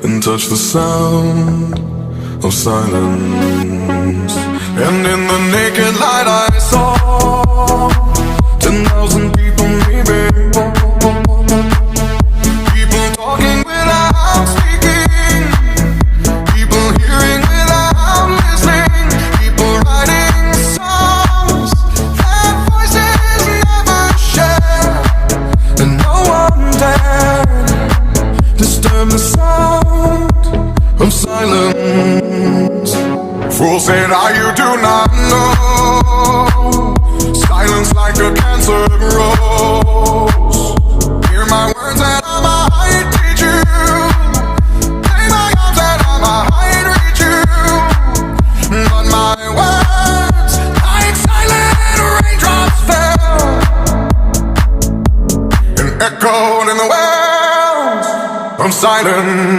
and touch the sound of silence. And in the naked light I saw 10,000 people, maybe. People talking without speaking, people hearing without listening, people writing songs that voices never share, and no one dared disturb the sound of silence. Fool said, you do not know. Silence like a cancer grows. Hear my words and I might teach you. Lay my arms and I might reach you. But my words, like silent raindrops, fell and echoed in the wells of silence.